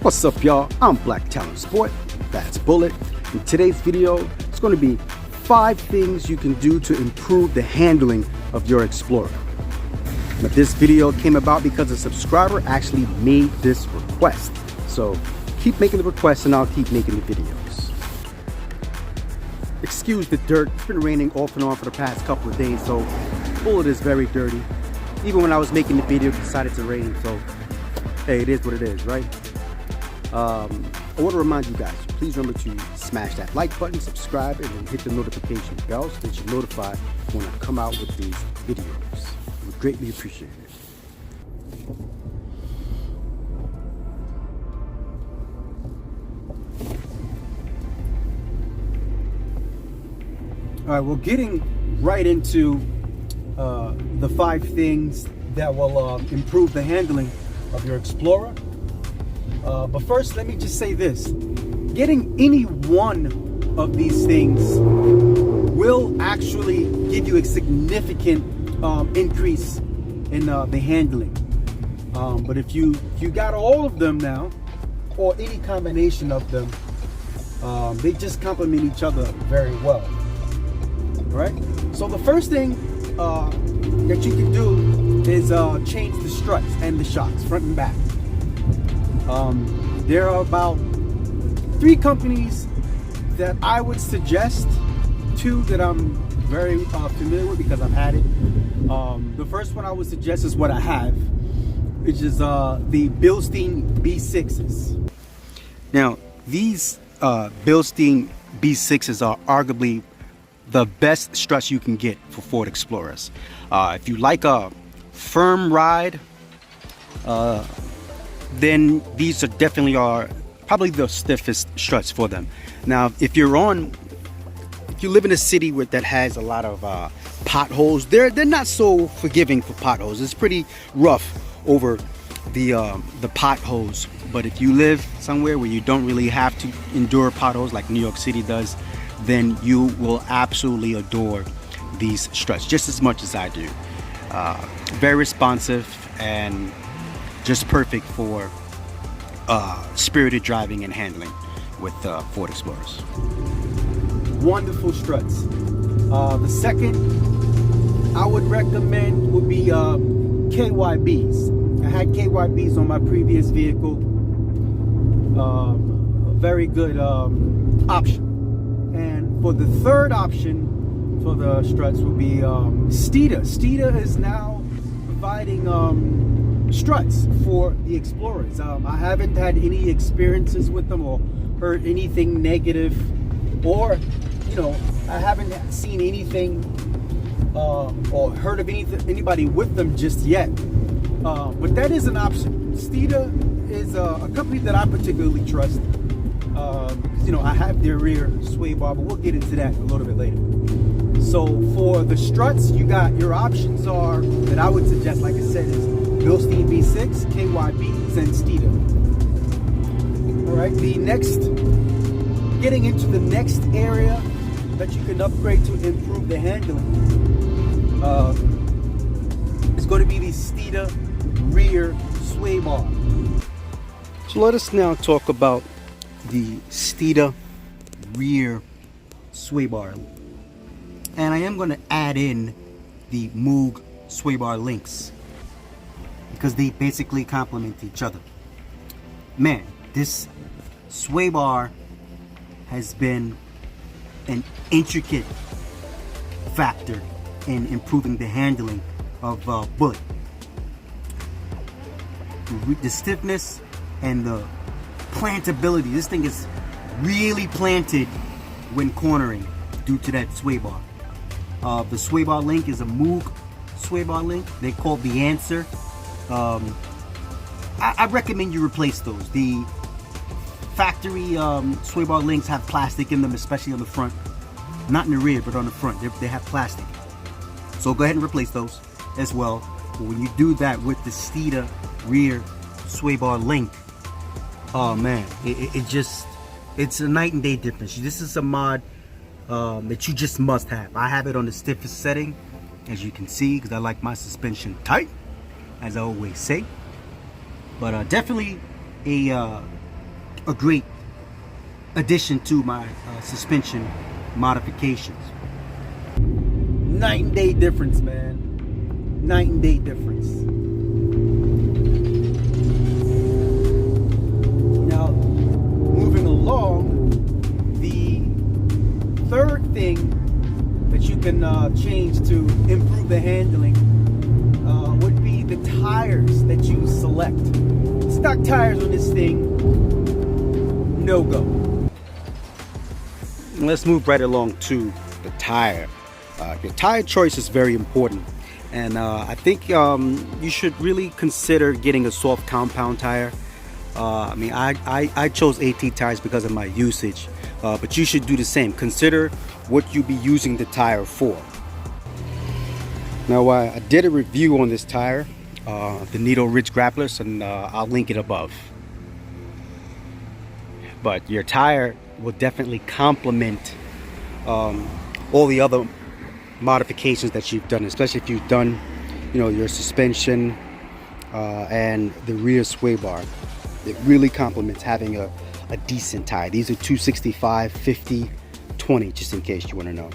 What's up, y'all? I'm Black Talent Sport, that's Bullet. In today's video, it's going to be 5 things you can do to improve the handling of your Explorer. Now, this video came about because a subscriber actually made this request. So keep making the requests and I'll keep making the videos. Excuse the dirt, it's been raining off and on for the past couple of days, so Bullet is very dirty. Even when I was making the video, it decided to rain, so hey, it is what it is, right? I want to remind you guys, please remember to smash that like button, subscribe, and then hit the notification bell so that you're notified when I come out with these videos. We greatly appreciate it. All right, we're getting right into the 5 things that will improve the handling of your Explorer. But first, let me just say this. Getting any one of these things will actually give you a significant increase in the handling. But if you got all of them now, or any combination of them, they just complement each other very well. Right? So the first thing that you can do is change the struts and the shocks, front and back. There are about 3 companies that I would suggest, 2 that I'm very familiar with because I've had it. The first one I would suggest is what I have, which is the Bilstein B6s. Now, these Bilstein B6s are arguably the best struts you can get for Ford Explorers. If you like a firm ride, then these are definitely probably the stiffest struts for them. Now, if you live in a city that has a lot of potholes, they're not so forgiving for potholes. It's pretty rough over the potholes. But if you live somewhere where you don't really have to endure potholes like New York City does, then you will absolutely adore these struts just as much as I do. Very responsive and just perfect for spirited driving and handling with Ford Explorers. Wonderful struts. The second I would recommend would be KYBs. I had KYBs on my previous vehicle. A very good option. And for the third option for the struts would be Steeda. Steeda is now providing struts for the Explorers. I haven't had any experiences with them or heard anything negative, or I haven't seen anything or heard of anybody with them just yet. But that is an option. Steeda is a company that I particularly trust. I have their rear sway bar, but we'll get into that a little bit later. So for the struts, you got your options are that I would suggest, like I said, is Bilstein B6, KYBs, and Steeda. All right, getting into the next area that you can upgrade to improve the handling is going to be the Steeda rear sway bar. So let us now talk about the Steeda rear sway bar, and I am going to add in the Moog sway bar links because they basically complement each other. Man, this sway bar has been an intricate factor in improving the handling of Bullet. The stiffness and the plantability. This thing is really planted when cornering due to that sway bar. The sway bar link is a Moog sway bar link. They call the Answer. I recommend you replace those. The factory sway bar links have plastic in them, especially on the front. Not in the rear, but on the front. They have plastic. So go ahead and replace those as well. But when you do that with the Steeda rear sway bar link, oh man, it's a night and day difference. This is a mod that you just must have. I have it on the stiffest setting, as you can see, because I like my suspension tight, as I always say. But definitely a a great addition to my suspension modifications. Night and day difference, man. Night and day difference. Now, moving along, the third thing that you can change to improve the handling would be the tires that you select. Stock tires on this thing, no go. Let's move right along to the tire. Your tire choice is very important, and I think you should really consider getting a soft compound tire. I mean, I chose AT tires because of my usage, but you should do the same. Consider what you'll be using the tire for. Now, I did a review on this tire, the Nitto Ridge Grapplers, and I'll link it above. But your tire will definitely complement all the other modifications that you've done, especially if you've done, you know, your suspension and the rear sway bar. It really complements having a decent tire. These are 265, 50, 20, just in case you want to know.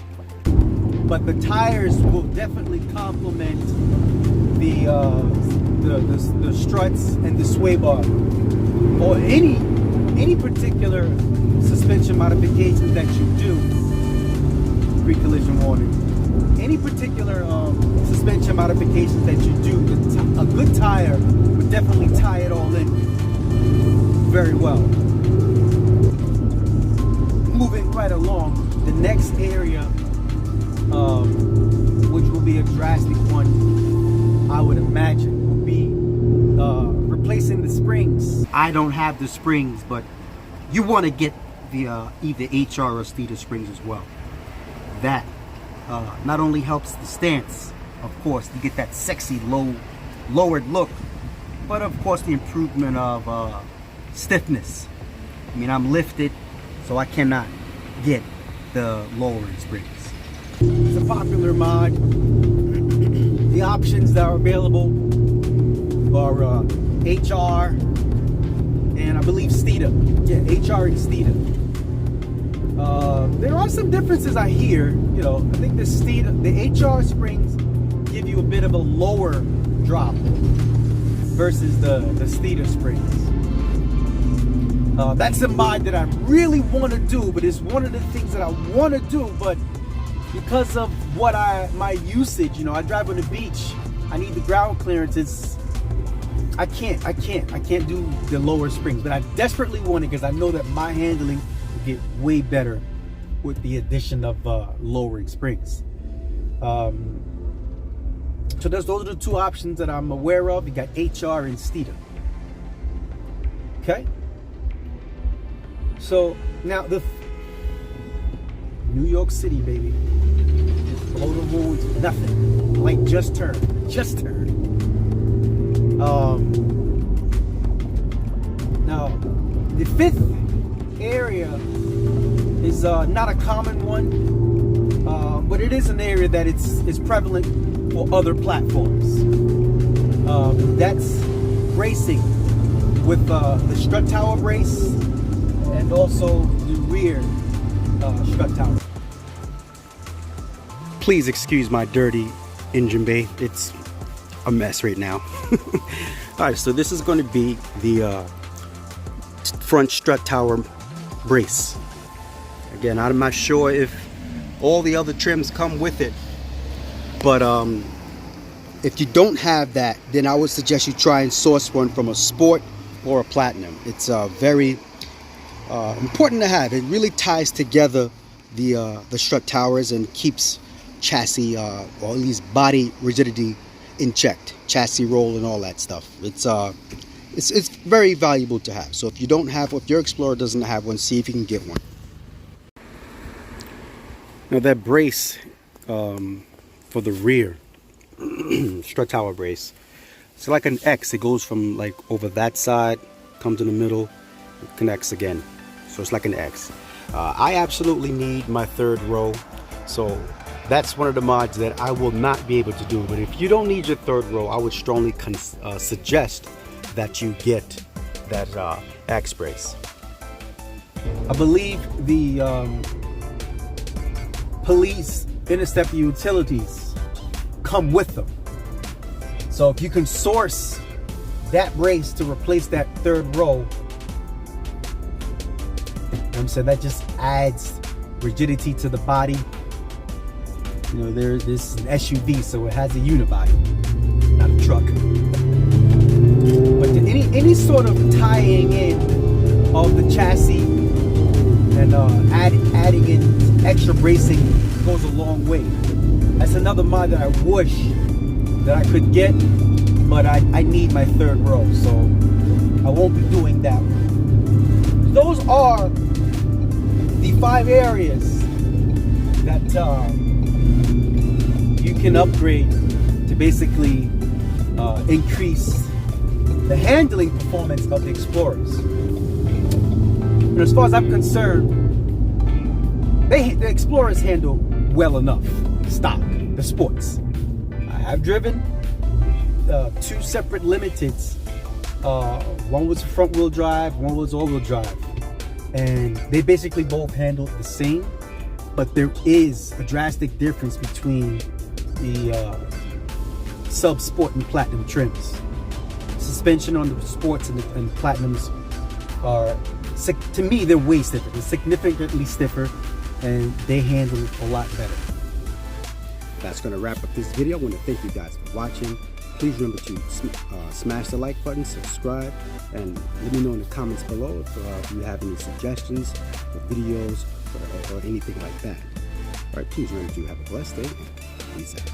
But the tires will definitely complement the struts and the sway bar, or any particular suspension modifications that you do. Pre-collision warning. Any particular suspension modifications that you do, a good tire would definitely tie it all in very well. Moving right along, the next area, which will be a drastic one, I would imagine, will be replacing the springs. I don't have the springs, but you want to get the either HR or Steeda springs as well. That not only helps the stance, of course, you get that sexy lowered look, but of course the improvement of stiffness. I mean, I'm lifted, so I cannot get the lowering springs. It's a popular mod. The options that are available are HR and I believe Steeda. Yeah, HR and Steeda. There are some differences I hear. You know, I think the HR springs give you a bit of a lower drop versus the Steeda springs. That's a mod that I really want to do, but it's one of the things that I want to do, but because of my usage, you know, I drive on the beach, I need the ground clearance. I can't do the lower springs, but I desperately want it because I know that my handling will get way better with the addition of lowering springs. So those are the two options that I'm aware of. You got HR and Steeda. Okay. So now New York City, baby. Just blow the horns, nothing. Like just turn. Now the fifth area is not a common one, but it is an area that is prevalent for other platforms. That's bracing with the strut tower brace and also the rear strut tower. Please excuse my dirty engine bay. It's a mess right now. Alright, so this is going to be the front strut tower brace. Again, I'm not sure if all the other trims come with it, but if you don't have that, then I would suggest you try and source one from a Sport or a Platinum. It's very important to have. It really ties together the strut towers and keeps chassis or at least body rigidity in check, chassis roll and all that stuff. It's very valuable to have. So if you don't have, if your Explorer doesn't have one, see if you can get one. Now that brace for the rear strut tower brace, it's like an X. It goes from like over that side, comes in the middle, it connects again. So it's like an X. I absolutely need my third row, so that's one of the mods that I will not be able to do. But if you don't need your third row, I would strongly suggest that you get that X brace. I believe the police interceptor utilities come with them. So if you can source that brace to replace that third row, you know what I'm saying, that just adds rigidity to the body. You know, this is an SUV, so it has a unibody, not a truck. But any sort of tying in of the chassis and adding in extra bracing goes a long way. That's another mod that I wish that I could get, but I need my third row, so I won't be doing that one. Those are the 5 areas that you can upgrade to basically increase the handling performance of the Explorers. And as far as I'm concerned, the Explorers handle well enough stock, the sports. I have driven 2 separate limiteds. One was front wheel drive, one was all wheel drive. And they basically both handle the same, but there is a drastic difference between the sub sport and platinum trims. Suspension on the sports and the platinums are, to me, they're way stiffer. They're significantly stiffer, and they handle a lot better. That's going to wrap up this video. I want to thank you guys for watching. Please remember to smash the like button, subscribe, and let me know in the comments below if you have any suggestions for videos or anything like that. All right, please remember to have a blessed day. Peace out.